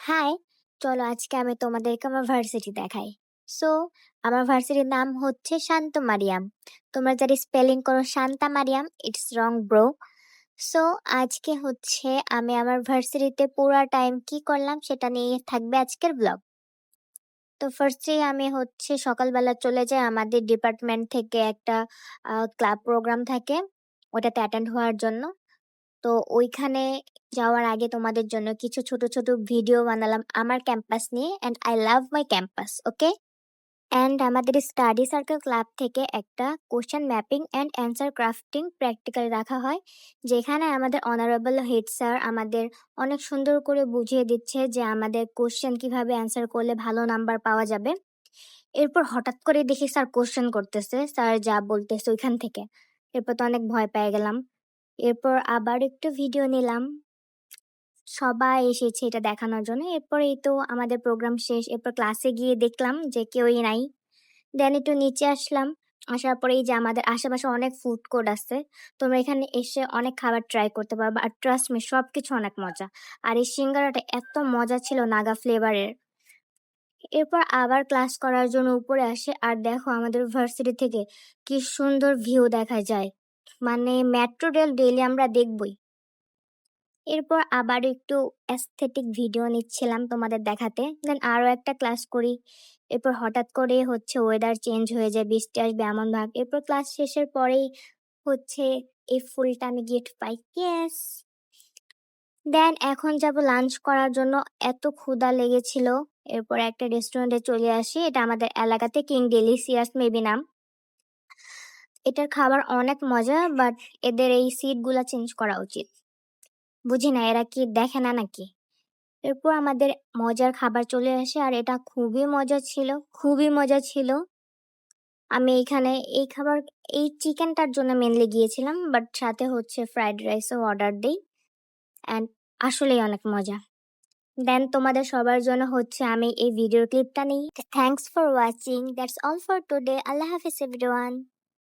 High, চলো আজকে আমি তোমাদেরকে আমার ভার্সিটি দেখাই। সো আমার ভার্সিটির নাম হচ্ছে শান্ত মারিয়াম। তোমরা যারা স্পেলিং করো Shanta Mariyam, it's wrong bro. So আজকে হচ্ছে আমি আমার ভার্সিটিতে পুরা টাইম কি করলাম সেটা নিয়ে থাকবে আজকের ব্লগ। তো ফার্স্টেই আমি হচ্ছে সকালবেলা চলে যাই, আমাদের ডিপার্টমেন্ট থেকে একটা ক্লাব প্রোগ্রাম থাকে, ওটাতে অ্যাটেন্ড হওয়ার জন্য। তো ওইখানে যাওয়ার আগে তোমাদের জন্য কিছু ছোট ছোট ভিডিও বানালাম আমার ক্যাম্পাস নিয়ে, and I love my campus. Okay, and আমাদের স্টাডি সার্কেল ক্লাব থেকে একটা question mapping and answer crafting practical রাখা হয়, যেখানে আমাদের অনারেবল হেড স্যার আমাদের অনেক সুন্দর করে বুঝিয়ে দিচ্ছে যে আমাদের কোশ্চেন কিভাবে অ্যান্সার করলে ভালো নাম্বার পাওয়া যাবে। এরপর হঠাৎ করে দেখি স্যার কোশ্চেন করতেছে, স্যার যা বলতেছে ওইখান থেকে। এরপর তো অনেক ভয় পেয়ে গেলাম। এরপর আবার একটু ভিডিও নিলাম, সবাই এসেছে এটা দেখানোর জন্য। এরপর এই তো আমাদের প্রোগ্রাম শেষ, এরপর ক্লাসে গিয়ে দেখলাম যে কেউই নাই। দেন একটু নিচে আসলাম, আসার পরে এই যে আমাদের আশেপাশে অনেক ফুড কোর্ট আছে, তোমরা এখানে এসে অনেক খাবার ট্রাই করতে পারবে। আর ট্রাস্ট মি, সব কিছু অনেক মজা। আর এই সিঙ্গারাটা এত মজা ছিল, নাগা ফ্লেভারের। এরপর আবার ক্লাস করার জন্য উপরে আসে, আর দেখো আমাদের ভার্সিটি থেকে কি সুন্দর ভিউ দেখা যায়। মানে মেট্রো রেল ডেইলি আমরা দেখবই। এরপর আবার একটু অ্যাস্থেটিক ভিডিও নিচ্ছিলাম তোমাদের দেখাতে, দেন আরও একটা ক্লাস করি। এরপর হঠাৎ করে হচ্ছে ওয়েদার চেঞ্জ হয়ে যায়, বৃষ্টি আসবে এমন ভাব। এরপর ক্লাস শেষের পরেই হচ্ছে এই ফুলটা আমি গিফট পাই, ইয়েস। দেন এখন যাব লাঞ্চ করার জন্য, এত ক্ষুধা লেগেছিল। এরপর একটা রেস্টুরেন্টে চলে আসি, এটা আমাদের এলাকাতে কিং ডেলিসিয়াস মেবি নাম। এটার খাবার অনেক মজা, বাট এদের এই সিটগুলা চেঞ্জ করা উচিত। বুঝি না এরা কি দেখে না নাকি। এরপর আমাদের মজার খাবার চলে আসে, আর এটা খুবই মজা ছিল, খুবই মজা ছিল। আমি এখানে এই খাবার, এই চিকেনটার জন্য মেনলি গিয়েছিলাম, বাট সাথে হচ্ছে ফ্রাইড রাইসও অর্ডার দিই, অ্যান্ড আসলেই অনেক মজা। দেন তোমাদের সবার জন্য হচ্ছে আমি এই ভিডিও ক্লিপটা নিই। Thanks for watching, that's all for today. Allah Hafiz everyone.